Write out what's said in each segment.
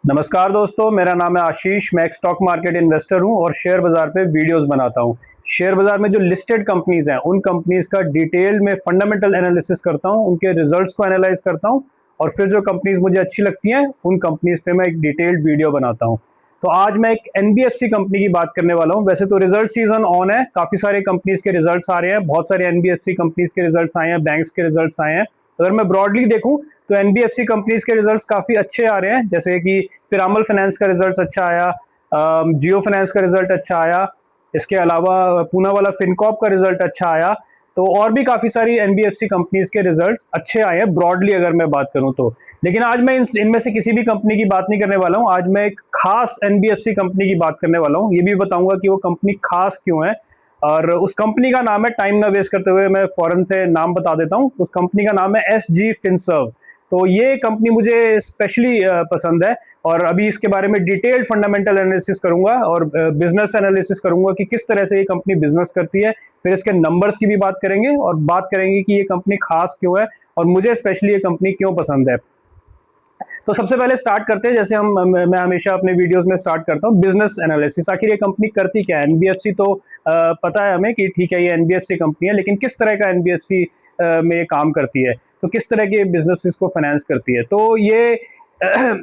नमस्कार दोस्तों, मेरा नाम है आशीष। मैं एक स्टॉक मार्केट इन्वेस्टर हूं और शेयर बाजार पे वीडियोस बनाता हूं। शेयर बाजार में जो लिस्टेड कंपनीज हैं उन कंपनीज का डिटेल में फंडामेंटल एनालिसिस करता हूं, उनके रिजल्ट्स को एनालाइज करता हूं और फिर जो कंपनीज मुझे अच्छी लगती हैं उन कंपनीज पे मैं एक डिटेल्ड वीडियो बनाता हूं। तो आज मैं एक एनबीएफसी कंपनी की बात करने वाला हूं। वैसे तो रिजल्ट सीजन ऑन है, काफी सारे कंपनीज के रिजल्ट्स आ रहे हैं, बहुत सारे एनबीएफसी कंपनीज के रिजल्ट्स आए हैं, बैंक्स के रिजल्ट्स आए हैं। अगर मैं ब्रॉडली देखूं तो एनबीएफसी कंपनीज के रिजल्ट्स काफी अच्छे आ रहे हैं, जैसे कि पिरामल फाइनेंस का रिजल्ट अच्छा आया, जियो फाइनेंस का रिजल्ट अच्छा आया, इसके अलावा पूना वाला फिनकॉप का रिजल्ट अच्छा आया। तो और भी काफी सारी एनबीएफसी कंपनीज के रिजल्ट्स अच्छे आए हैं ब्रॉडली अगर मैं बात करूं तो। लेकिन आज मैं इनमें से किसी भी कंपनी की बात नहीं करने वाला हूं। आज मैं एक खास एनबीएफसी कंपनी की बात करने वाला हूं। ये भी बताऊंगा कि वो कंपनी खास क्यों है और उस कंपनी का नाम है, टाइम ना वेस्ट करते हुए मैं फौरन से नाम बता देता हूं। उस कंपनी का नाम है एसजी फिनसर्व। तो ये कंपनी मुझे स्पेशली पसंद है और अभी इसके बारे में डिटेल्ड फंडामेंटल एनालिसिस करूंगा और बिजनेस एनालिसिस करूंगा कि किस तरह से ये कंपनी बिजनेस करती है। फिर इसके नंबर्स की भी बात करेंगे और बात करेंगे कि ये कंपनी खास क्यों है और मुझे स्पेशली ये कंपनी क्यों पसंद है। तो सबसे पहले स्टार्ट करते हैं, जैसे मैं हमेशा अपने वीडियोस में स्टार्ट करता हूँ, बिजनेस एनालिसिस। आखिर ये कंपनी करती क्या है। एनबीएफसी तो पता है हमें कि ठीक है ये एनबीएफसी कंपनी है, लेकिन किस तरह का एनबीएफसी में ये काम करती है, तो किस तरह के बिजनेसेस को फाइनेंस करती है। तो ये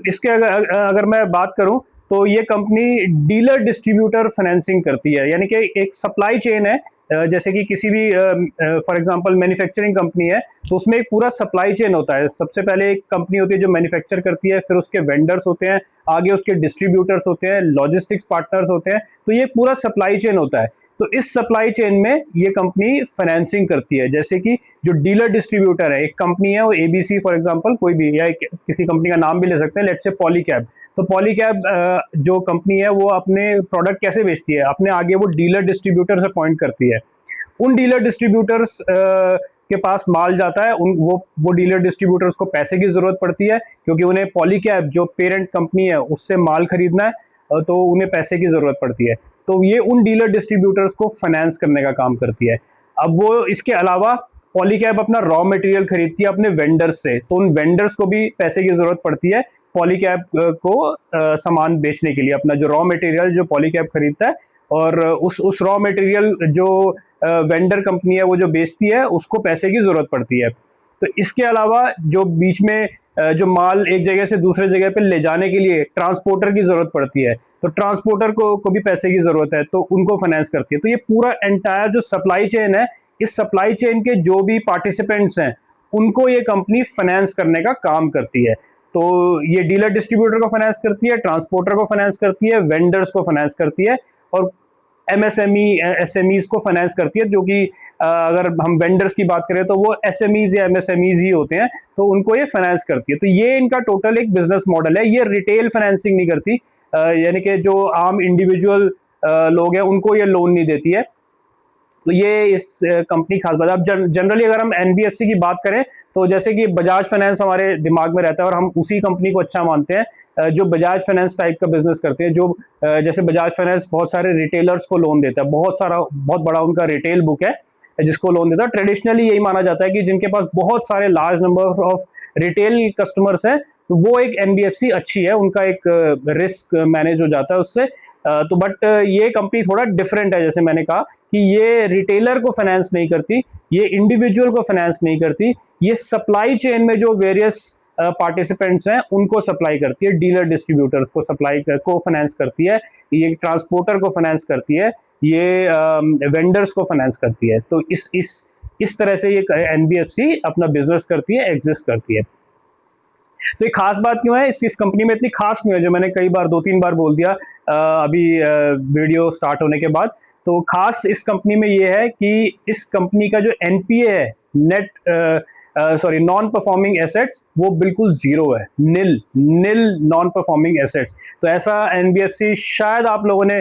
इसके अगर मैं बात करूं तो ये कंपनी डीलर डिस्ट्रीब्यूटर फाइनेंसिंग करती है, यानी कि एक सप्लाई चेन है। जैसे कि किसी भी फॉर एग्जांपल मैन्युफैक्चरिंग कंपनी है तो उसमें एक पूरा सप्लाई चेन होता है। सबसे पहले एक कंपनी होती है जो मैन्युफैक्चर करती है, फिर उसके वेंडर्स होते हैं, आगे उसके डिस्ट्रीब्यूटर्स होते हैं, लॉजिस्टिक्स पार्टनर्स होते हैं। तो ये पूरा सप्लाई चेन होता है। तो इस सप्लाई चेन में ये कंपनी फाइनेंसिंग करती है। जैसे कि जो डीलर डिस्ट्रीब्यूटर है, एक कंपनी है वो एबीसी फॉर एग्जांपल, कोई भी, या किसी कंपनी का नाम भी ले सकते हैं, लेट्स से पॉलीकैब। तो पॉलीकैब जो कंपनी है वो अपने प्रोडक्ट कैसे बेचती है, अपने आगे वो डीलर डिस्ट्रीब्यूटर से अपॉइंट करती है। उन डीलर डिस्ट्रीब्यूटर्स के पास माल जाता है, उन वो डीलर डिस्ट्रीब्यूटर्स को पैसे की जरूरत पड़ती है, क्योंकि उन्हें पॉलीकैब जो पेरेंट कंपनी है उससे माल खरीदना है, तो उन्हें पैसे की जरूरत पड़ती है। तो ये उन डीलर डिस्ट्रीब्यूटर्स को फाइनेंस करने का काम करती है। अब वो इसके अलावा पॉलीकैब अपना रॉ मटेरियल खरीदती है अपने वेंडर्स से, तो उन वेंडर्स को भी पैसे की जरूरत पड़ती है पॉलीकैब को सामान बेचने के लिए। अपना जो रॉ मटेरियल जो पॉलीकैब खरीदता है और उस रॉ मटेरियल जो वेंडर कंपनी है वो जो बेचती है उसको पैसे की जरूरत पड़ती है। तो इसके अलावा जो बीच में जो माल एक जगह से दूसरे जगह पे ले जाने के लिए ट्रांसपोर्टर की जरूरत पड़ती है, तो ट्रांसपोर्टर को भी पैसे की जरूरत है, तो उनको फाइनेंस करती है। तो ये पूरा एंटायर जो सप्लाई चेन है, इस सप्लाई चेन के जो भी पार्टिसिपेंट्स हैं उनको ये कंपनी फाइनेंस करने का काम करती है। तो ये डीलर डिस्ट्रीब्यूटर को फाइनेंस करती है, ट्रांसपोर्टर को फाइनेंस करती है, वेंडर्स को फाइनेंस करती है और एमएसएमई एसएमईज को फाइनेंस करती है। जो कि अगर हम वेंडर्स की बात करें तो वो एसएमईज या एमएसएमईज ही होते हैं, तो उनको ये फाइनेंस करती है। तो ये इनका टोटल एक बिजनेस मॉडल है। ये रिटेल फाइनेंसिंग नहीं करती, यानी कि जो आम इंडिविजुअल लोग हैं उनको ये लोन नहीं देती है। तो ये इस कंपनी खास बात है। अब जनरली अगर हम एनबीएफसी की बात करें तो जैसे कि बजाज फाइनेंस हमारे दिमाग में रहता है और हम उसी कंपनी को अच्छा मानते हैं, जो बजाज फाइनेंस टाइप का बिजनेस करते हैं। जो जैसे बजाज फाइनेंस बहुत सारे रिटेलर्स को लोन देता है, बहुत बड़ा उनका रिटेल बुक है जिसको लोन देता है। ट्रेडिशनली यही माना जाता है कि जिनके पास बहुत सारे large number of retail customers हैं तो वो एक एनबीएफसी अच्छी है, उनका एक रिस्क मैनेज हो जाता है उससे। तो बट ये कंपनी थोड़ा डिफरेंट है। जैसे मैंने कहा कि ये रिटेलर को फाइनेंस नहीं करती, ये इंडिविजुअल को फाइनेंस नहीं करती, ये सप्लाई चेन में जो वेरियस पार्टिसिपेंट्स हैं उनको सप्लाई करती है, डीलर डिस्ट्रीब्यूटर्स को को फाइनेंस करती है, ये ट्रांसपोर्टर को फाइनेंस करती है, ये वेंडर्स को फाइनेंस करती है। तो इस तरह से ये एनबीएफसी अपना बिजनेस करती है, एग्जिस्ट करती है। तो ये खास बात क्यों है, इस कंपनी में इतनी खास क्यों है, जो मैंने कई बार 2-3 बार बोल दिया अभी वीडियो स्टार्ट होने के बाद। तो खास इस कंपनी में ये है कि इस कंपनी का जो एनपीए है, नेट नॉन परफॉर्मिंग एसेट्स, वो बिल्कुल जीरो है, निल नॉन परफॉर्मिंग एसेट्स। तो ऐसा एनबीएफसी शायद आप लोगों ने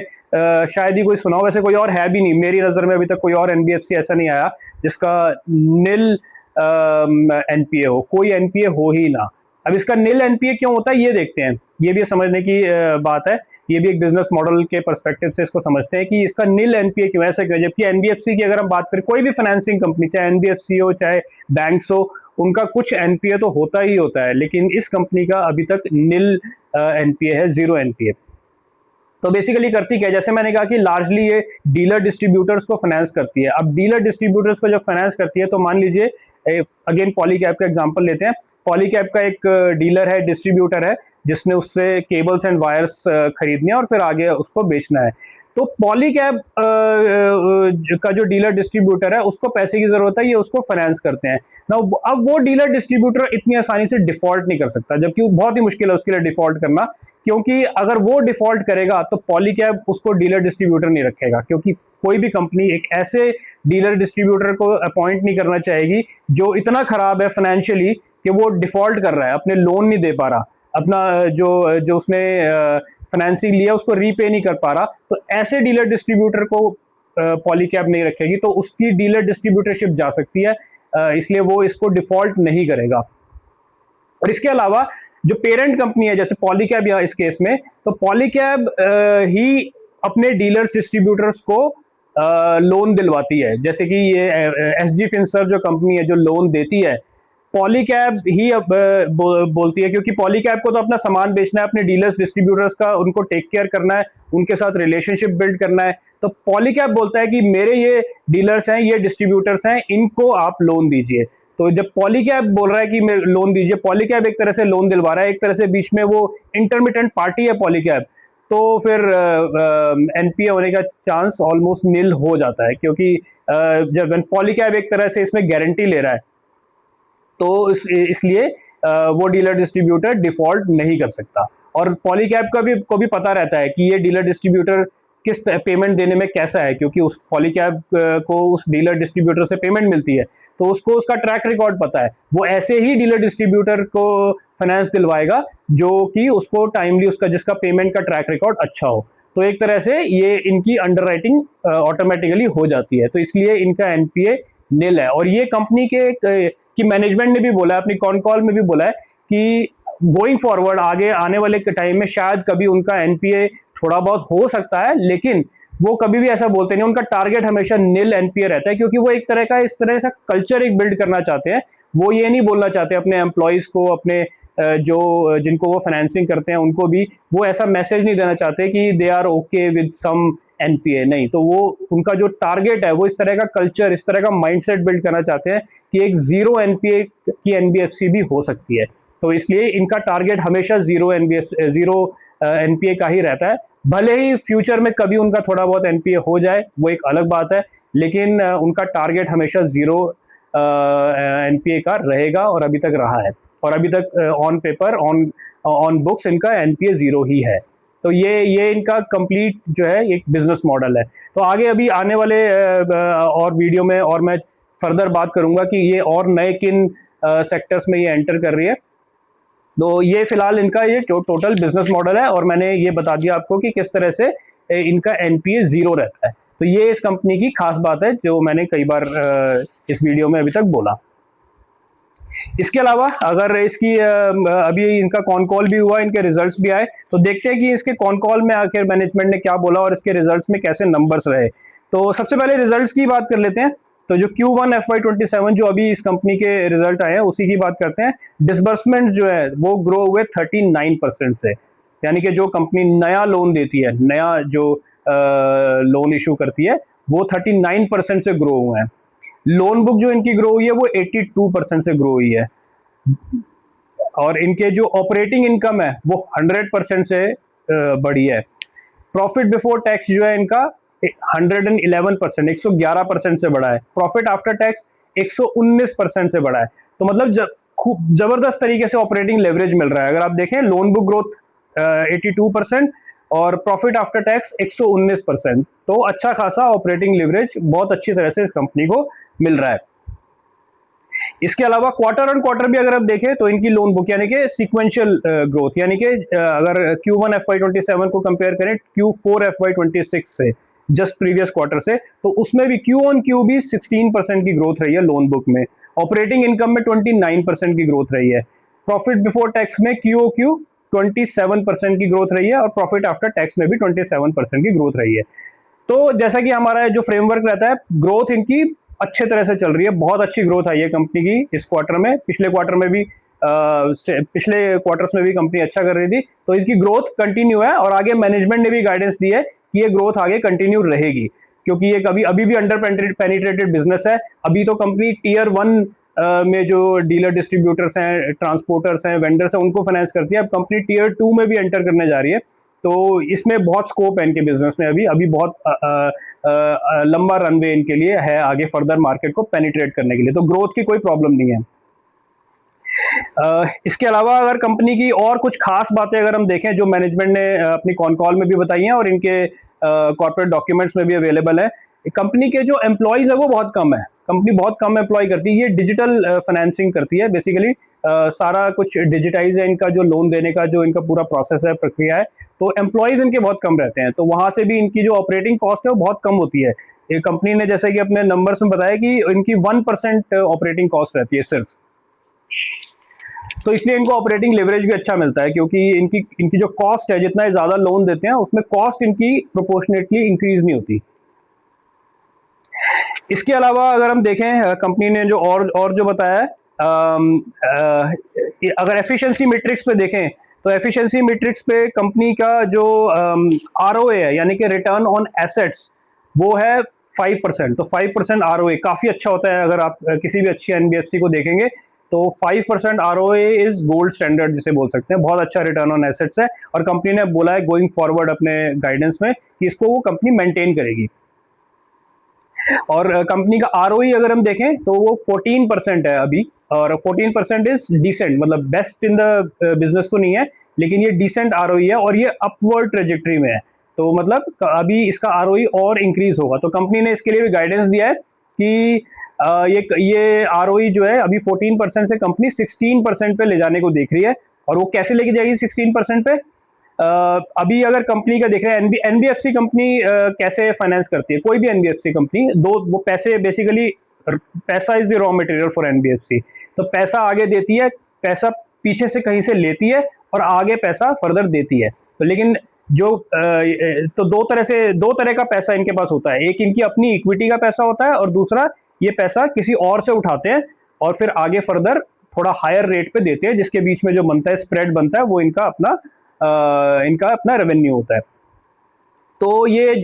शायद ही कोई सुना हो, वैसे कोई और है भी नहीं, मेरी नज़र में अभी तक कोई और एनबीएफसी ऐसा नहीं आया जिसका निल एनपीए हो, कोई एनपीए हो ही ना। अब इसका निल एनपीए क्यों होता है ये देखते हैं, ये भी समझने की बात है। ये भी एक बिजनेस मॉडल के पर्सपेक्टिव से इसको समझते हैं कि इसका निल एनपीए क्यों ऐसे क्यों। जबकि एनबीएफसी की अगर हम बात करें, कोई भी फाइनेंसिंग कंपनी, चाहे एनबीएफसी हो चाहे बैंक्स हो, उनका कुछ एनपीए तो होता ही होता है, लेकिन इस कंपनी का अभी तक निल एनपीए है, जीरो एनपीए। तो बेसिकली करती क्या है, जैसे मैंने कहा कि लार्जली ये डीलर डिस्ट्रीब्यूटर्स को फाइनेंस करती है। अब डीलर डिस्ट्रीब्यूटर्स को जब फाइनेंस करती है तो मान लीजिए अगेन पॉलीकैब का एग्जांपल लेते हैं। पॉलीकैब का एक डीलर है, डिस्ट्रीब्यूटर है, जिसने उससे केबल्स एंड वायर्स खरीदने हैं और फिर आगे उसको बेचना है। तो पॉलीकैब का जो डीलर डिस्ट्रीब्यूटर है उसको पैसे की जरूरत है, ये उसको फाइनेंस करते हैं ना। अब वो डीलर डिस्ट्रीब्यूटर इतनी आसानी से डिफॉल्ट नहीं कर सकता, जबकि बहुत ही मुश्किल है उसके लिए डिफॉल्ट करना, क्योंकि अगर वो डिफॉल्ट करेगा तो पॉलीकैब उसको डीलर डिस्ट्रीब्यूटर नहीं रखेगा, क्योंकि कोई भी कंपनी एक ऐसे डीलर डिस्ट्रीब्यूटर को अपॉइंट नहीं करना चाहेगी जो इतना खराब है फाइनेंशियली कि वो डिफॉल्ट कर रहा है, अपने लोन नहीं दे पा रहा, अपना जो जो उसने फाइनेंसिंग लिया उसको रीपे नहीं कर पा रहा। तो ऐसे डीलर डिस्ट्रीब्यूटर को पॉलीकैब नहीं रखेगी, तो उसकी डीलर डिस्ट्रीब्यूटरशिप जा सकती है, इसलिए वो इसको डिफॉल्ट नहीं करेगा। और इसके अलावा जो पेरेंट कंपनी है जैसे पॉलीकैब या इस केस में, तो पॉलीकैब ही अपने डीलर्स डिस्ट्रीब्यूटर्स को लोन दिलवाती है। जैसे कि ये एसजी फिनसर्व जो कंपनी है जो लोन देती है, पॉलीकैब ही अब बोलती है, क्योंकि पॉलीकैब को तो अपना सामान बेचना है, अपने डीलर्स डिस्ट्रीब्यूटर्स का उनको टेक केयर करना है, उनके साथ रिलेशनशिप बिल्ड करना है। तो पॉलीकैब बोलता है कि मेरे ये डीलर्स हैं, ये डिस्ट्रीब्यूटर्स हैं, इनको आप लोन दीजिए। तो जब पॉलीकैब बोल रहा है कि मैं लोन दीजिए, पॉलीकैब एक तरह से लोन दिलवा रहा है, एक तरह से बीच में वो इंटरमीडिएट पार्टी है पॉलीकैब, तो फिर एनपीए होने का चांस ऑलमोस्ट निल हो जाता है, क्योंकि जब पॉलीकैब एक तरह से इसमें गारंटी ले रहा है, तो इसलिए वो डीलर डिस्ट्रीब्यूटर डिफॉल्ट नहीं कर सकता। और पॉलीकैब को भी पता रहता है कि ये डीलर डिस्ट्रीब्यूटर किस पेमेंट देने में कैसा है, क्योंकि उस पॉलीकैब को उस डीलर डिस्ट्रीब्यूटर से पेमेंट मिलती है, तो उसको उसका ट्रैक रिकॉर्ड पता है। वो ऐसे ही डीलर डिस्ट्रीब्यूटर को फाइनेंस दिलवाएगा जो कि उसको टाइमली उसका जिसका पेमेंट का ट्रैक रिकॉर्ड अच्छा हो। तो एक तरह से ये इनकी अंडरराइटिंग ऑटोमेटिकली हो जाती है, तो इसलिए इनका एनपीए निल है। और ये कंपनी की मैनेजमेंट ने भी बोला है, अपनी कॉन कॉल में भी बोला है कि गोइंग फॉरवर्ड आगे आने वाले टाइम में शायद कभी उनका एनपीए थोड़ा बहुत हो सकता है, लेकिन वो कभी भी ऐसा बोलते नहीं, उनका टारगेट हमेशा निल एनपीए रहता है, क्योंकि वो एक तरह का इस तरह से कल्चर एक बिल्ड करना चाहते हैं। वो ये नहीं बोलना चाहते अपने एम्प्लॉयज को, अपने जो जिनको वो फाइनेंसिंग करते हैं उनको भी वो ऐसा मैसेज नहीं देना चाहते कि they are okay with some NPA, नहीं। तो वो उनका जो टारगेट है वो इस तरह का कल्चर, इस तरह का माइंडसेट बिल्ड करना चाहते हैं कि एक जीरो एनपीए की एनबीएफसी भी हो सकती है। तो इसलिए इनका टारगेट हमेशा जीरो एनपीए का ही रहता है। भले ही फ्यूचर में कभी उनका थोड़ा बहुत एनपीए हो जाए, वो एक अलग बात है, लेकिन उनका टारगेट हमेशा जीरो एनपीए का रहेगा और अभी तक रहा है। और अभी तक ऑन पेपर ऑन बुक्स इनका एनपीए जीरो ही है। तो ये इनका कंप्लीट जो है एक बिजनेस मॉडल है। तो आगे अभी आने वाले और वीडियो में और मैं फर्दर बात करूंगा कि ये और नए किन सेक्टर्स में ये एंटर कर रही है। तो ये फिलहाल इनका ये टोटल बिजनेस मॉडल है, और मैंने ये बता दिया आपको कि किस तरह से इनका एनपीए जीरो रहता है। तो ये इस कंपनी की खास बात है जो मैंने कई बार इस वीडियो में अभी तक बोला। इसके अलावा अगर इसकी अभी इनका कॉन कॉल भी हुआ, इनके रिजल्ट्स भी आए, तो देखते हैं कि इसके कॉन कॉल में आखिर मैनेजमेंट ने क्या बोला और इसके रिजल्ट्स में कैसे नंबर्स रहे। तो सबसे पहले रिजल्ट्स की बात कर लेते हैं। तो जो Q1 FY27 जो अभी इस कंपनी के रिजल्ट आए हैं उसी की बात करते हैं। डिसबर्समेंट जो है वो ग्रो हुए 39% से, यानी कि जो कंपनी नया लोन देती है, नया जो लोन इशू करती है, वो 39% से ग्रो हुए हैं। लोन बुक जो इनकी ग्रो हुई है वो 82% से ग्रो हुई है, और इनके जो ऑपरेटिंग इनकम है वो 100% से बढ़ी है। प्रॉफिट बिफोर टैक्स जो है इनका 111%, 111% से बढ़ा है। प्रॉफिट आफ्टर टैक्स 119% से बढ़ा है। तो मतलब खूब जबरदस्त तरीके से ऑपरेटिंग लेवरेज मिल रहा है। अगर आप देखें लोन बुक ग्रोथ 82% और प्रॉफिट आफ्टर टैक्स 119%, तो अच्छा खासा ऑपरेटिंग लेवरेज बहुत अच्छी तरह से इस कंपनी को मिल रहा है। इसके अलावा क्वार्टर ऑन क्वार्टर भी अगर आप देखें तो इनकी लोन बुक यानी कि सीक्वेंशियल ग्रोथ, यानी कि अगर Q1 FY27 को कंपेयर करें Q4 FY26 से, जस्ट प्रीवियस क्वार्टर से, तो उसमें भी Q ऑन Q भी 16% की ग्रोथ रही है लोन बुक में। ऑपरेटिंग इनकम में 29% की ग्रोथ रही है। प्रॉफिट बिफोर टैक्स में QOQ 27% की ग्रोथ रही है, और प्रॉफिट आफ्टर टैक्स में भी 27% की ग्रोथ रही है। तो जैसा कि हमारा जो फ्रेमवर्क रहता है, ग्रोथ इनकी अच्छे तरह से चल रही है, बहुत अच्छी ग्रोथ आई है कंपनी की इस क्वार्टर में। पिछले क्वार्टर में भी पिछले क्वार्टर्स में भी कंपनी अच्छा कर रही थी, तो इसकी ग्रोथ कंटिन्यू है और आगे मैनेजमेंट ने भी गाइडेंस दी है कि ये ग्रोथ आगे कंटिन्यू रहेगी, क्योंकि ये कभी अभी भी अंडर पेनिट्रेटेड बिजनेस है। अभी तो कंपनी टीयर 1 में जो डीलर डिस्ट्रीब्यूटर्स हैं, ट्रांसपोर्टर्स हैं, वेंडर्स हैं, उनको फाइनेंस करती है। अब कंपनी टीयर 2 में भी एंटर करने जा रही है, तो इसमें बहुत स्कोप है इनके बिजनेस में। अभी अभी बहुत लंबा रनवे इनके लिए है आगे फर्दर मार्केट को पेनिट्रेट करने के लिए, तो ग्रोथ की कोई प्रॉब्लम नहीं है। इसके अलावा अगर कंपनी की और कुछ खास बातें अगर हम देखें जो मैनेजमेंट ने अपनी कॉन कॉल में भी बताई हैं और इनके कॉर्पोरेट डॉक्यूमेंट्स में भी अवेलेबल है, कंपनी के जो एम्प्लॉयज है वो बहुत कम है। कंपनी बहुत कम एम्प्लॉय करती है, ये डिजिटल फाइनेंसिंग करती है बेसिकली। सारा कुछ डिजिटाइज है इनका, जो लोन देने का जो इनका पूरा प्रोसेस है, प्रक्रिया है, तो एम्प्लॉयज इनके बहुत कम रहते हैं, तो वहां से भी इनकी जो ऑपरेटिंग कॉस्ट है वो बहुत कम होती है। ये कंपनी ने जैसे कि अपने नंबर्स में बताया कि इनकी 1% ऑपरेटिंग कॉस्ट रहती है सिर्फ, तो इसलिए इनको ऑपरेटिंग लेवरेज भी अच्छा मिलता है, क्योंकि इनकी इनकी जो कॉस्ट है, जितना ज़्यादा लोन देते हैं उसमें कॉस्ट इनकी प्रोपोर्शनेटली इंक्रीज नहीं होती। इसके अलावा अगर हम देखें कंपनी ने जो और जो बताया है, अगर एफिशिएंसी मैट्रिक्स पे देखें तो एफिशिएंसी मैट्रिक्स पे कंपनी का जो आरओए है, यानी कि रिटर्न ऑन एसेट्स, वो है 5%। तो 5% आरओए काफ़ी अच्छा होता है। अगर आप किसी भी अच्छी एनबीएफसी को देखेंगे तो 5% आरओए इज गोल्ड स्टैंडर्ड जिसे बोल सकते हैं, बहुत अच्छा रिटर्न ऑन एसेट्स है। और कंपनी ने बोला है गोइंग फॉरवर्ड अपने गाइडेंस में कि इसको वो कंपनी मेंटेन करेगी। और कंपनी का आरओई अगर हम देखें तो वो 14% है अभी, और 14% इज डिसेंट, मतलब बेस्ट इन द बिजनेस तो नहीं है, लेकिन ये डिसेंट आरओई है और ये अपवर्ड ट्रेजेक्टरी में है। तो मतलब अभी इसका आरओई और इंक्रीज होगा। तो कंपनी ने इसके लिए भी गाइडेंस दिया है कि ये आरओई जो है अभी 14% से कंपनी 16% पे ले जाने को देख रही है। और वो कैसे लेके जाएगी 16% पे? अभी अगर कंपनी का देख रहे हैं, एनबीएफसी कंपनी कैसे फाइनेंस करती है, कोई भी एनबीएफसी कंपनी, वो पैसे बेसिकली, पैसा is the raw material for NBFC. तो पैसा आगे देती है, पैसा पीछे से कहीं से लेती है और आगे पैसा फर्दर देती है। तो लेकिन जो तो दो तरह का पैसा इनके पास होता है। एक इनकी अपनी इक्विटी का पैसा होता है और दूसरा ये पैसा किसी और से उठाते हैं और फिर आगे फर्दर थोड़ा हायर रेट पे देते हैं, जिसके बीच में जो बनता है स्प्रेड बनता है, वो इनका अपना रेवेन्यू होता है। तो ये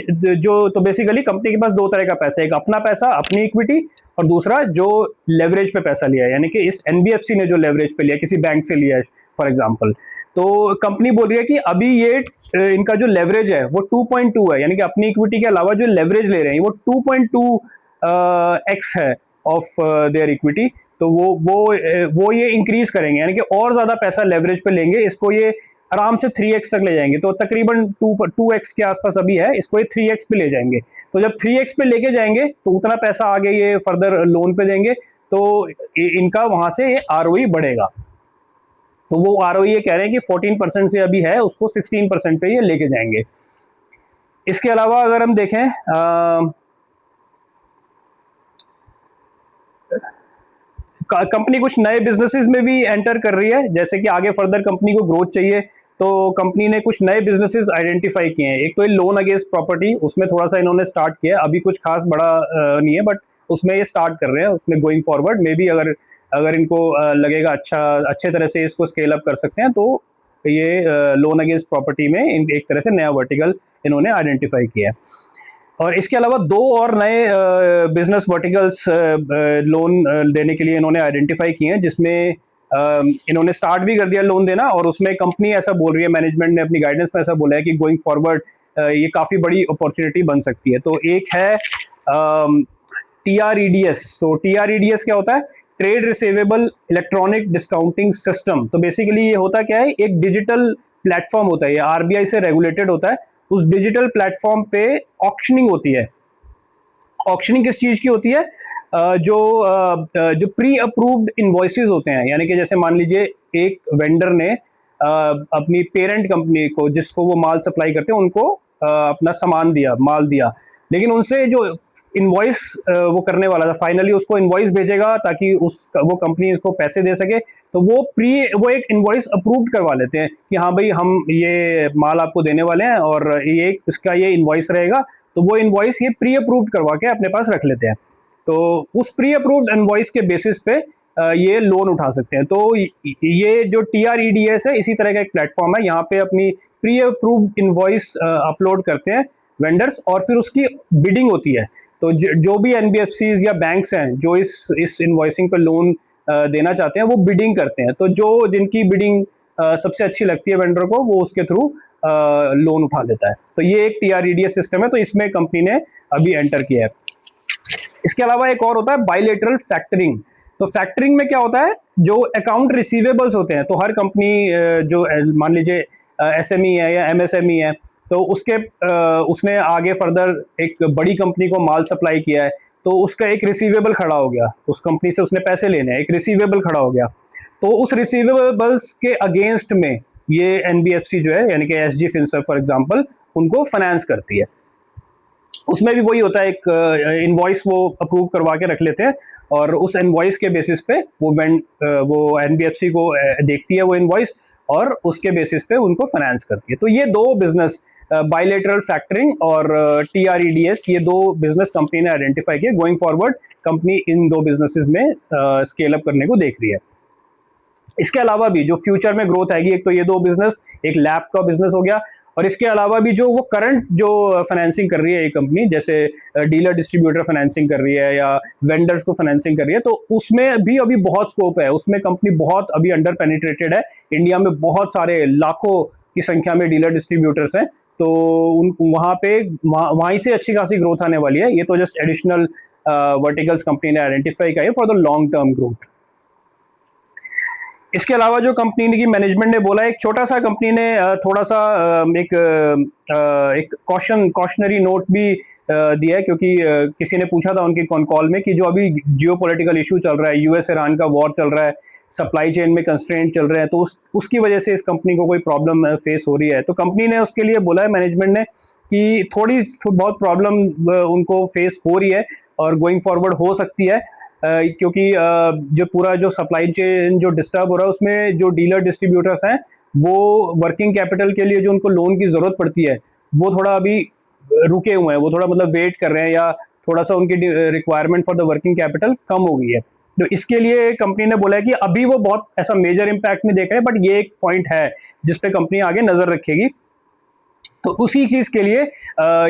तो बेसिकली कंपनी के पास दो तरह का पैसा है, एक अपना पैसा, अपनी इक्विटी, और दूसरा जो लेवरेज पे पैसा लिया है, यानी कि इस एनबीएफसी ने जो लेवरेज पे लिया, किसी बैंक से लिया है फॉर एग्जांपल। तो कंपनी बोल रही है कि अभी ये इनका जो लेवरेज है वो 2.2 है, यानी कि अपनी इक्विटी के अलावा जो लेवरेज ले रहे हैं वो 2.2 एक्स है ऑफ देयर इक्विटी। तो वो ये इंक्रीज करेंगे, यानी कि और ज्यादा पैसा लेवरेज पे लेंगे, इसको ये आराम से 3x तक ले जाएंगे। तो तकरीबन 2x के आसपास अभी है, इसको ये 3x पे ले जाएंगे। तो जब 3x पे लेके जाएंगे तो उतना पैसा आगे ये फर्दर लोन पे देंगे, तो इनका वहां से ये आरओई बढ़ेगा। तो वो आरओई ये कह रहे हैं कि 14% से अभी है, उसको 16% पे ये लेके जाएंगे। इसके अलावा अगर हम देखें कंपनी कुछ नए बिजनेसेस में भी एंटर कर रही है, जैसे कि आगे फर्दर कंपनी को ग्रोथ चाहिए, तो कंपनी ने कुछ नए बिजनेसेस आइडेंटिफाई किए हैं। एक तो ये लोन अगेंस्ट प्रॉपर्टी, उसमें थोड़ा सा इन्होंने स्टार्ट किया है, अभी कुछ खास बड़ा नहीं है, बट उसमें ये स्टार्ट कर रहे हैं। उसमें गोइंग फॉरवर्ड मे बी अगर इनको लगेगा अच्छे तरह से इसको स्केल अप कर सकते हैं, तो ये लोन अगेंस्ट प्रॉपर्टी में एक तरह से नया वर्टिकल इन्होंने आइडेंटिफाई किया है। और इसके अलावा दो और नए बिजनेस वर्टिकल्स लोन देने के लिए इन्होंने आइडेंटिफाई किए हैं, जिसमें इन्होंने स्टार्ट भी कर दिया लोन देना, और उसमें कंपनी ऐसा बोल रही है, मैनेजमेंट ने अपनी गाइडेंस में ऐसा बोला है कि गोइंग फॉरवर्ड ये काफ़ी बड़ी अपॉर्चुनिटी बन सकती है। तो एक है टीआरईडीएस। तो टीआरईडीएस क्या होता है? Trade receivable electronic discounting system. तो बेसिकली ये होता क्या है, एक डिजिटल प्लेटफॉर्म होता है, ये आरबीआई से रेगुलेटेड होता है। उस डिजिटल प्लेटफॉर्म पे ऑक्शनिंग होती है। ऑक्शनिंग किस चीज की होती है? जो प्री अप्रूव्ड इनवॉइसेस होते हैं, यानी कि जैसे मान लीजिए एक वेंडर ने अपनी पेरेंट कंपनी को, जिसको वो माल सप्लाई करते हैं, उनको अपना सामान दिया, माल दिया, लेकिन उनसे जो इनवॉइस वो करने वाला था, फाइनली उसको इनवॉइस भेजेगा ताकि वो कंपनी इसको पैसे दे सके, तो वो एक इनवॉइस अप्रूव करवा लेते हैं कि हाँ भाई हम ये माल आपको देने वाले हैं और इसका ये इनवॉइस रहेगा। तो वो इनवॉइस ये प्री अप्रूव्ड करवा के अपने पास रख लेते हैं। तो उस प्री अप्रूव्ड इनवॉइस के बेसिस पे ये लोन उठा सकते हैं। तो ये जो TREDS है इसी तरह का एक प्लेटफॉर्म है। यहाँ पे अपनी प्री अप्रूव्ड इनवॉइस अपलोड करते हैं वेंडर्स और फिर उसकी बिडिंग होती है। तो जो भी NBFCs या बैंक्स हैं जो इस इनवॉइसिंग पे लोन देना चाहते हैं वो बिडिंग करते हैं। तो जो जिनकी बिडिंग सबसे अच्छी लगती है वेंडर को वो उसके थ्रू लोन उठा लेता है। तो ये एक TREDS सिस्टम है, तो इसमें कंपनी ने अभी एंटर किया है। इसके अलावा एक और होता है बायलेटरल फैक्टरिंग। तो फैक्टरिंग में क्या होता है, जो अकाउंट रिसीवेबल्स होते हैं, तो हर कंपनी जो मान लीजिए SME है या MSME है, तो उसने आगे फर्दर एक बड़ी कंपनी को माल सप्लाई किया है, तो उसका एक रिसीवेबल खड़ा हो गया, उस कंपनी से उसने पैसे लेने हैं, एक रिसीवेबल खड़ा हो गया। तो उस रिसीवेबल्स के अगेंस्ट में ये NBFC जो है यानी कि SG फिनसर्व फॉर एग्जांपल उनको फाइनेंस करती है। उसमें भी वही होता है, एक इनवॉइस वो अप्रूव करवा के रख लेते हैं और उस इनवॉइस के बेसिस पे वो NBFC को देखती है वो इनवॉइस और उसके बेसिस पे उनको फाइनेंस करती है। तो ये दो बिजनेस, बायलेटरल फैक्टरिंग और TREDS, ये दो बिजनेस कंपनी ने आइडेंटिफाई किए। गोइंग फॉरवर्ड कंपनी इन दो बिजनेसेस में स्केल अप करने को देख रही है। इसके अलावा भी जो फ्यूचर में ग्रोथ आएगी, एक तो ये दो बिजनेस, एक लैब का बिजनेस हो गया, और इसके अलावा भी जो वो करंट जो फाइनेंसिंग कर रही है ये कंपनी, जैसे डीलर डिस्ट्रीब्यूटर फाइनेंसिंग कर रही है या वेंडर्स को फाइनेंसिंग कर रही है, तो उसमें भी अभी बहुत स्कोप है। उसमें कंपनी बहुत अभी अंडर पेनिट्रेटेड है। इंडिया में बहुत सारे लाखों की संख्या में डीलर डिस्ट्रीब्यूटर्स हैं, तो वहाँ पे वहीं से अच्छी खासी ग्रोथ आने वाली है। ये तो जस्ट एडिशनल वर्टिकल्स कंपनी ने आइडेंटिफाई किया है for the long term growth. इसके अलावा जो कंपनी की मैनेजमेंट ने बोला, एक छोटा सा कंपनी ने थोड़ा सा एक कॉशनरी नोट भी दिया है, क्योंकि किसी ने पूछा था उनके कॉल में कि जो अभी जियोपॉलिटिकल इशू चल रहा है, US ईरान का वॉर चल रहा है, सप्लाई चेन में कंस्ट्रेंट चल रहे हैं, तो उसकी वजह से इस कंपनी को कोई प्रॉब्लम फेस हो रही है। तो कंपनी ने उसके लिए बोला है मैनेजमेंट ने कि थोड़ी बहुत प्रॉब्लम उनको फेस हो रही है और गोइंग फॉरवर्ड हो सकती है, क्योंकि जो पूरा जो सप्लाई चेन जो डिस्टर्ब हो रहा है उसमें जो डीलर डिस्ट्रीब्यूटर्स हैं वो वर्किंग कैपिटल के लिए जो उनको लोन की ज़रूरत पड़ती है वो थोड़ा अभी रुके हुए हैं, वो थोड़ा मतलब वेट कर रहे हैं, या थोड़ा सा उनकी requirement for the working capital कम हो गई है। तो इसके लिए कंपनी ने बोला है कि अभी वो बहुत ऐसा मेजर इम्पैक्ट नहीं देख रहे हैं, बट ये एक पॉइंट है जिस पे कंपनी आगे नज़र रखेगी। तो उसी चीज़ के लिए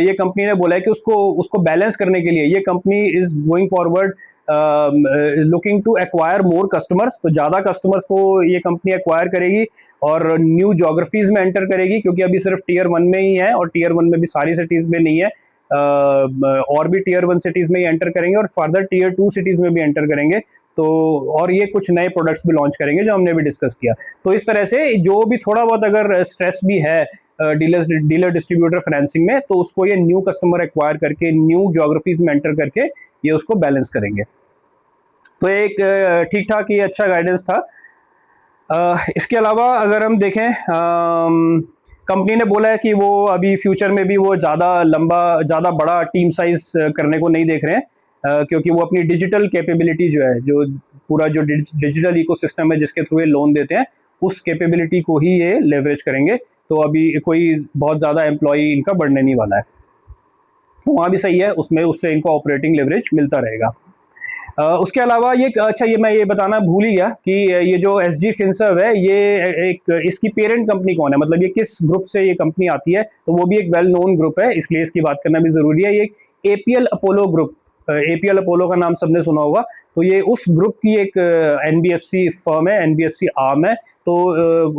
ये कंपनी ने बोला है कि उसको बैलेंस करने के लिए ये company is going forward looking to acquire more customers. तो ज़्यादा कस्टमर्स को ये कंपनी एक्वायर करेगी और न्यू जोग्राफीज़ में एंटर करेगी, क्योंकि अभी सिर्फ Tier 1 में ही है और Tier 1 में भी सारी सिटीज़ में नहीं है, और भी Tier 1 सिटीज़ में ही एंटर करेंगे और फर्दर Tier 2 सिटीज़ में भी एंटर करेंगे। तो और ये कुछ नए प्रोडक्ट्स भी लॉन्च करेंगे जो हमने भी डिस्कस किया। तो इस तरह से जो भी थोड़ा बहुत अगर स्ट्रेस भी है डीलर डिस्ट्रीब्यूटर फाइनेंसिंग में, तो उसको ये न्यू कस्टमर एक्वायर करके न्यू ज्योग्राफीज में एंटर करके ये उसको बैलेंस करेंगे। तो एक ठीक ठाक ये अच्छा गाइडेंस था। इसके अलावा अगर हम देखें, कंपनी ने बोला है कि वो अभी फ्यूचर में भी वो ज़्यादा बड़ा टीम साइज करने को नहीं देख रहे हैं, क्योंकि वो अपनी डिजिटल कैपेबिलिटी जो है, जो पूरा जो डिजिटल इकोसिस्टम है जिसके थ्रू ये लोन देते हैं, उस कैपेबिलिटी को ही ये लेवरेज करेंगे। तो अभी कोई बहुत ज़्यादा एम्प्लॉई इनका बढ़ने नहीं वाला है, तो वहाँ भी सही है, उससे इनको ऑपरेटिंग लेवरेज मिलता रहेगा। उसके अलावा मैं ये बताना भूल ही गया कि ये जो SG फिनसर्व है ये इसकी पेरेंट कंपनी कौन है, मतलब ये किस ग्रुप से ये कंपनी आती है, तो वो भी एक वेल नोन ग्रुप है, इसलिए इसकी बात करना भी ज़रूरी है। ये APL Apollo group, APL Apollo का नाम सबने सुना होगा, तो ये उस ग्रुप की एक NBFC फर्म है, NBFC आर्म है। तो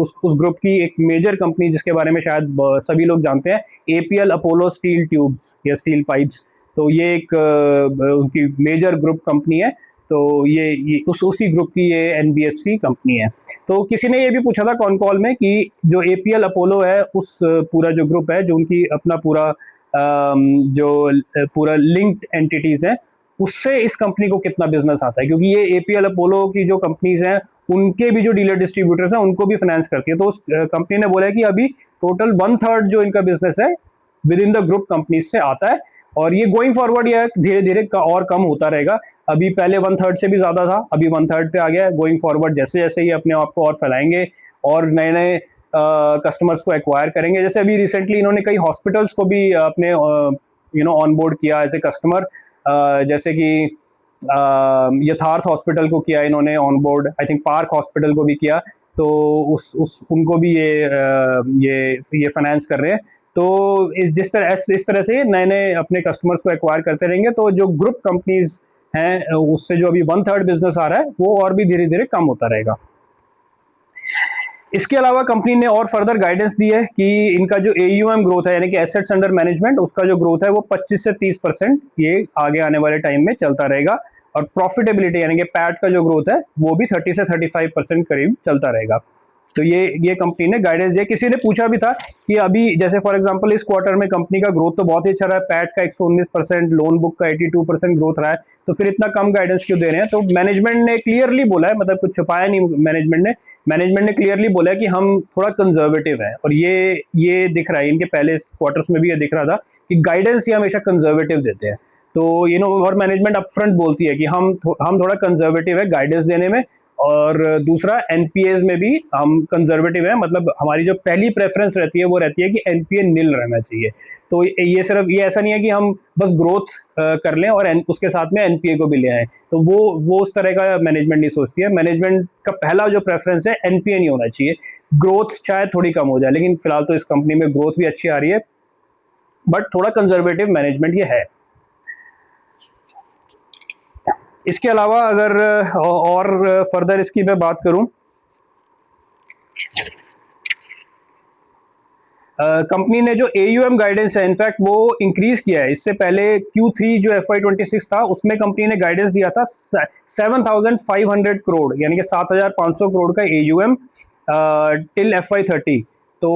उस ग्रुप की एक मेजर कंपनी जिसके बारे में शायद सभी लोग जानते हैं, APL अपोलो स्टील ट्यूब्स या स्टील पाइप्स। तो ये एक उनकी मेजर ग्रुप कंपनी है, तो ये उसी ग्रुप की ये NBFC कंपनी है। तो किसी ने ये भी पूछा था कॉल में कि जो APL अपोलो है, उस पूरा जो ग्रुप है, जो उनकी अपना पूरा जो पूरा लिंक्ड एंटिटीज़ हैं, उससे इस कंपनी को कितना बिजनेस आता है, क्योंकि ये APL अपोलो की जो कंपनीज हैं उनके भी जो डीलर डिस्ट्रीब्यूटर्स हैं उनको भी फाइनेंस करती है। तो उस कंपनी ने बोला है कि अभी टोटल 1/3 जो इनका बिजनेस है with in the group companies से आता है, और ये गोइंग फॉरवर्ड ये धीरे धीरे और कम होता रहेगा। अभी पहले 1/3 से भी ज़्यादा था, अभी 1/3 पे आ गया है। गोइंग फॉरवर्ड जैसे जैसे ये अपने आप को और फैलाएंगे और नए नए कस्टमर्स को एक्वायर करेंगे, जैसे अभी रिसेंटली इन्होंने कई हॉस्पिटल्स को भी अपने ऑन बोर्ड किया एज ए कस्टमर, जैसे कि यथार्थ हॉस्पिटल को किया इन्होंने on board, I think park hospital को भी किया, तो उस उनको भी ये फाइनेंस कर रहे हैं। तो इस तरह से नए नए अपने कस्टमर्स को एक्वायर करते रहेंगे, तो जो ग्रुप कंपनीज हैं उससे जो अभी 1/3 बिजनेस आ रहा है वो और भी धीरे धीरे कम होता रहेगा। इसके अलावा कंपनी ने और फर्दर गाइडेंस दी है कि इनका जो AUM ग्रोथ है यानी कि एसेट्स अंडर मैनेजमेंट, उसका जो ग्रोथ है वो 25 से 30% ये आगे आने वाले टाइम में चलता रहेगा, और प्रॉफिटेबिलिटी यानी कि पैट का जो ग्रोथ है वो भी 30 से 35% करीब चलता रहेगा। तो ये कंपनी ने गाइडेंस दिया। किसी ने पूछा भी था कि अभी जैसे फॉर एग्जांपल इस क्वार्टर में कंपनी का ग्रोथ तो बहुत ही अच्छा रहा है, पैट का 119%, लोन बुक का 82% ग्रोथ रहा है, तो फिर इतना कम गाइडेंस क्यों दे रहे हैं? तो मैनेजमेंट ने क्लियरली बोला है, मतलब कुछ छुपाया नहीं मैनेजमेंट ने क्लियरली बोला है कि हम थोड़ा कंजर्वेटिव है, और ये दिख रहा है इनके पहले क्वार्टर्स में भी ये दिख रहा था कि गाइडेंस ये हमेशा कंजर्वेटिव देते हैं। तो और मैनेजमेंट अपफ्रंट बोलती है कि हम थोड़ा कंजर्वेटिव है गाइडेंस देने में, और दूसरा एनपीएस में भी हम कंजर्वेटिव है, मतलब हमारी जो पहली प्रेफरेंस रहती है वो रहती है कि एनपीए नील रहना चाहिए। तो ये ऐसा नहीं है कि हम बस ग्रोथ कर लें और उसके साथ में एनपीए को भी ले आए, तो वो उस तरह का मैनेजमेंट नहीं सोचती है। मैनेजमेंट का पहला जो प्रेफरेंस है एनपीए नहीं होना चाहिए, ग्रोथ शायद थोड़ी कम हो जाए, लेकिन फिलहाल तो इस कंपनी में ग्रोथ भी अच्छी आ रही है, बट थोड़ा कंजर्वेटिव मैनेजमेंट ये है। इसके अलावा अगर और फर्दर इसकी मैं बात करूं, कंपनी ने जो AUM गाइडेंस है इनफैक्ट वो इंक्रीज किया है। इससे पहले Q3 जो FY26 था उसमें कंपनी ने गाइडेंस दिया था 7,500 करोड़ यानी कि 7,500 करोड़ का AUM टिल FY30। तो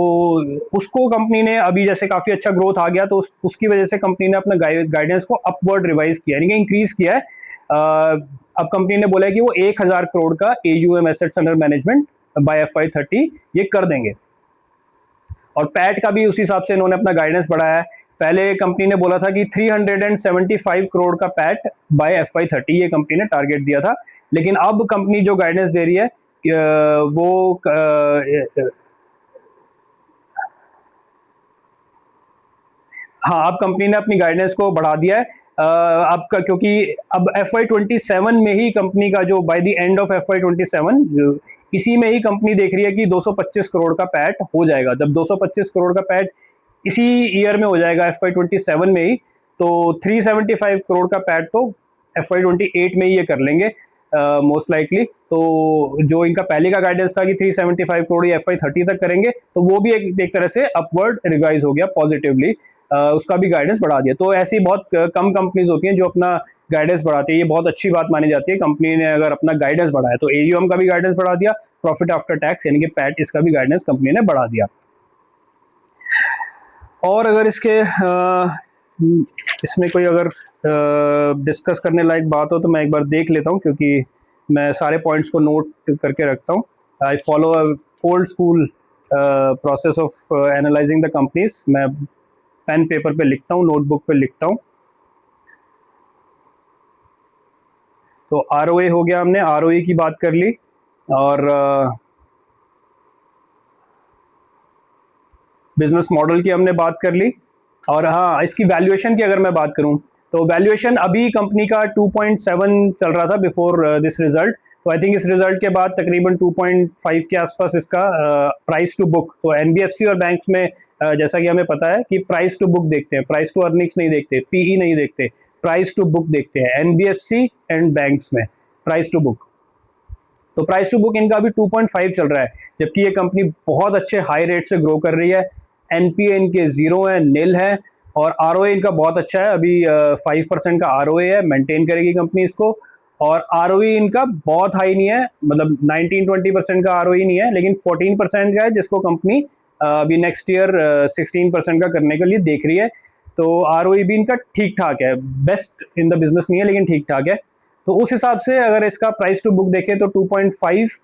उसको कंपनी ने अभी जैसे काफ़ी अच्छा ग्रोथ आ गया, तो उसकी वजह से कंपनी ने अपना गाइडेंस को अपवर्ड रिवाइज किया यानी कि इंक्रीज किया है। अब कंपनी ने बोला है कि वो 1,000 करोड़ का AUM assets under management by FY30 ये कर देंगे, और पैट का भी उसी हिसाब से इन्होंने अपना गाइडेंस बढ़ाया है। पहले कंपनी ने बोला था कि 375 करोड़ का पैट बाय FY30 ये कंपनी ने टारगेट दिया था, लेकिन अब कंपनी जो गाइडेंस दे रही है वो हाँ, अब कंपनी ने अपनी गाइडेंस को बढ़ा दिया है। अब क्योंकि अब FY27 में ही कंपनी का जो by the end of FY27 इसी में ही कंपनी देख रही है कि 225 करोड़ का पैट हो जाएगा। जब 225 करोड़ का पैट इसी ईयर में हो जाएगा FY27 में ही, तो 375 करोड़ का पैट तो FY28 में ही ये कर लेंगे मोस्ट लाइकली। तो जो इनका पहले का गाइडेंस था कि 375 करोड़ ये FY30 तक करेंगे, तो वो भी एक तरह से अपवर्ड रिवाइज हो गया पॉजिटिवली, उसका भी गाइडेंस बढ़ा दिया। तो ऐसी बहुत कम कंपनीज होती हैं जो अपना गाइडेंस बढ़ाती है, ये बहुत अच्छी बात मानी जाती है कंपनी ने अगर अपना गाइडेंस बढ़ाया। तो AUM का भी गाइडेंस बढ़ा दिया, प्रॉफिट आफ्टर टैक्स यानी कि पैट इसका भी गाइडेंस कंपनी ने बढ़ा दिया। और अगर इसमें कोई अगर डिस्कस करने लायक बात हो तो मैं एक बार देख लेता हूँ, क्योंकि मैं सारे पॉइंट्स को नोट करके रखता हूँ। I follow a old school process of analysing the companies. मैं पेन पेपर पे लिखता हूँ, नोटबुक पे लिखता हूँ। तो ROA हो गया, हमने ROE की बात कर ली, और बिजनेस मॉडल की हमने बात कर ली, और हाँ, इसकी वैल्यूएशन की अगर मैं बात करूं तो वैल्यूएशन अभी कंपनी का 2.7 चल रहा था बिफोर दिस रिजल्ट। तो आई थिंक इस रिजल्ट के बाद तकरीबन 2.5 के आसपास इसका प्राइस टू बुक। तो NBFC और बैंक्स में जैसा कि हमें पता है कि प्राइस टू बुक देखते हैं, प्राइस टू अर्निंग्स नहीं देखते, PE नहीं देखते, प्राइस टू बुक देखते हैं NBFC एंड बैंक्स में, प्राइस टू बुक। तो प्राइस टू बुक इनका अभी 2.5 चल रहा है, जबकि ये कंपनी बहुत अच्छे हाई रेट से ग्रो कर रही है। एनपीए इनके 0 है, नील है, और ROA इनका बहुत अच्छा है, अभी 5% का ROA है, मेंटेन करेगी कंपनी इसको। और ROE इनका बहुत हाई नहीं है, मतलब 19-20% का ROE नहीं है, लेकिन 14% का है, जिसको कंपनी अभी नेक्स्ट ईयर 16% का करने के लिए देख रही है। तो ROE भी इनका ठीक ठाक है, बेस्ट इन द बिजनेस नहीं है लेकिन ठीक ठाक है। तो उस हिसाब से अगर इसका प्राइस टू बुक देखें तो 2.5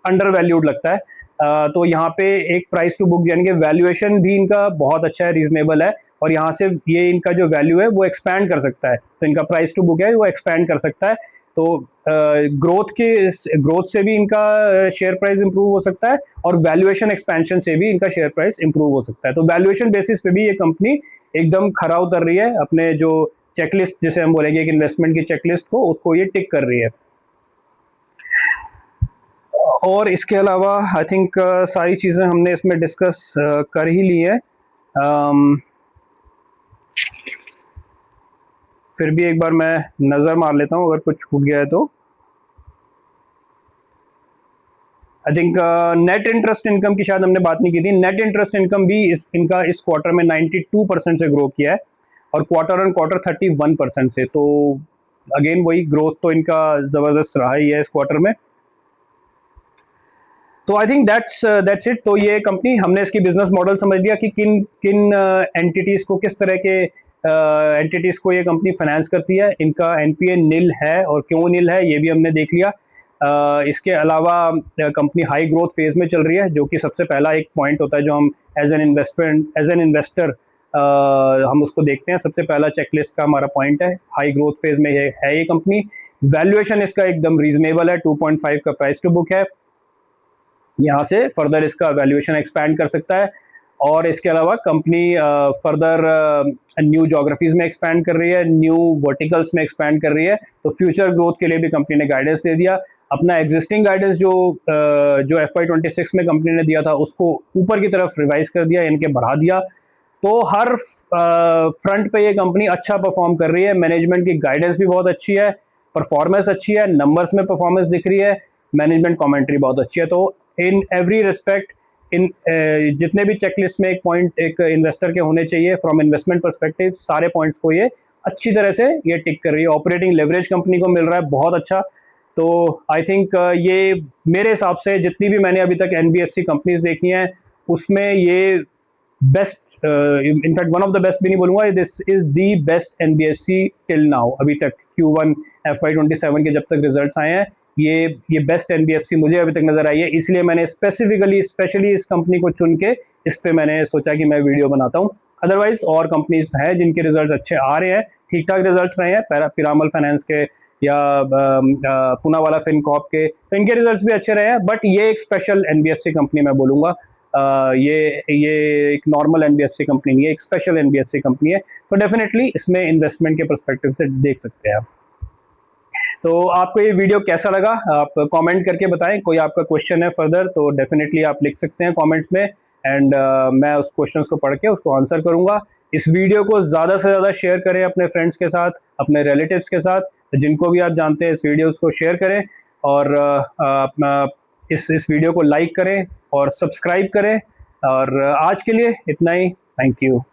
अंडर वैल्यूड लगता है। तो यहाँ पे एक प्राइस टू बुक यानी कि वैल्यूएशन भी इनका बहुत अच्छा है, रीजनेबल है, और यहाँ से ये इनका जो वैल्यू है वो एक्सपैंड कर सकता है। तो इनका प्राइस टू बुक है वो एक्सपैंड कर सकता है। तो ग्रोथ से भी इनका शेयर प्राइस इंप्रूव हो सकता है, और वैल्यूएशन एक्सपेंशन से भी इनका शेयर प्राइस इंप्रूव हो सकता है। तो वैल्यूएशन बेसिस पे भी ये कंपनी एकदम खरा उतर रही है, अपने जो चेकलिस्ट जिसे हम बोलेंगे, एक इन्वेस्टमेंट की चेकलिस्ट को, उसको ये टिक कर रही है। और इसके अलावा आई थिंक सारी चीज़ें हमने इसमें डिस्कस कर ही ली है। फिर भी एक बार मैं नज़र मार लेता हूँ अगर कुछ छूट गया है तो। I think net interest income की शायद हमने बात नहीं की थी। नेट इंटरेस्ट इनकम भी इनका इस क्वार्टर में 92% से ग्रो किया है और क्वार्टर ऑन क्वार्टर 31% से। तो अगेन वही ग्रोथ तो इनका ज़बरदस्त रहा ही है इस क्वार्टर में। तो आई थिंक दैट्स इट। तो ये कंपनी, हमने इसकी बिजनेस मॉडल समझ लिया कि किन किन एंटिटीज़ को, किस तरह के एंटिटीज़ को ये कंपनी फाइनेंस करती है। इनका एनपीए नील है और क्यों नील है ये भी हमने देख लिया। इसके अलावा कंपनी हाई ग्रोथ फेज में चल रही है, जो कि सबसे पहला एक पॉइंट होता है जो हम एज एन इन्वेस्टर हम उसको देखते हैं। सबसे पहला चेकलिस्ट का हमारा पॉइंट है, हाई ग्रोथ फेज में है ये कंपनी। वैल्यूएशन इसका एकदम रीजनेबल है, 2.5 का प्राइस टू बुक है। यहाँ से फर्दर इसका वैल्यूएशन एक्सपैंड कर सकता है। और इसके अलावा कंपनी फर्दर न्यू ज्योग्राफीज में एक्सपैंड कर रही है, न्यू वर्टिकल्स में एक्सपैंड कर रही है। तो फ्यूचर ग्रोथ के लिए भी कंपनी ने गाइडेंस दे दिया। अपना एग्जिस्टिंग गाइडेंस जो FY26 में कंपनी ने दिया था उसको ऊपर की तरफ रिवाइज कर दिया, इनके बढ़ा दिया। तो हर फ्रंट पे ये कंपनी अच्छा परफॉर्म कर रही है। मैनेजमेंट की गाइडेंस भी बहुत अच्छी है, परफॉर्मेंस अच्छी है, नंबर्स में परफॉर्मेंस दिख रही है, मैनेजमेंट कमेंट्री बहुत अच्छी है। तो इन एवरी रिस्पेक्ट, इन जितने भी चेकलिस्ट में एक पॉइंट एक इन्वेस्टर के होने चाहिए फ्रॉम इन्वेस्टमेंट परस्पेक्टिव, सारे पॉइंट्स को ये अच्छी तरह से ये टिक कर रही है। ऑपरेटिंग लेवरेज कंपनी को मिल रहा है बहुत अच्छा। तो आई थिंक ये मेरे हिसाब से जितनी भी मैंने अभी तक NBFC कंपनीज देखी हैं उसमें ये best, in fact one of the best भी नहीं बोलूँगा, this is the best NBFC till now. अभी तक Q1 FY27 के जब तक रिजल्ट्स आए हैं, ये बेस्ट NBFC मुझे अभी तक नज़र आई है। इसलिए मैंने स्पेशली इस कंपनी को चुन के इस पर मैंने सोचा कि मैं वीडियो बनाता हूँ। अदरवाइज और कंपनीज हैं जिनके रिजल्ट अच्छे आ रहे हैं, ठीक ठाक रिजल्ट्स रहे हैं, पिरामल फाइनेंस के या पूनावाला फिनकॉर्प के, तो इनके रिजल्ट्स भी अच्छे रहे हैं। बट ये एक स्पेशल NBFC कंपनी मैं बोलूँगा। ये एक नॉर्मल NBFC कंपनी नहीं है, एक स्पेशल NBFC कंपनी है। तो डेफिनेटली इसमें इन्वेस्टमेंट के पर्सपेक्टिव से देख सकते हैं आप। तो आपको ये वीडियो कैसा लगा आप कमेंट करके बताएं। कोई आपका क्वेश्चन है फर्दर तो डेफिनेटली आप लिख सकते हैं कमेंट्स में, एंड मैं उस क्वेश्चंस को पढ़ के उसको आंसर करूंगा। इस वीडियो को ज़्यादा से ज़्यादा शेयर करें अपने फ्रेंड्स के साथ, अपने रिलेटिव्स के साथ, जिनको भी आप जानते हैं इस वीडियोस को शेयर करें। और इस वीडियो को लाइक करें और सब्सक्राइब करें। और आज के लिए इतना ही। Thank you.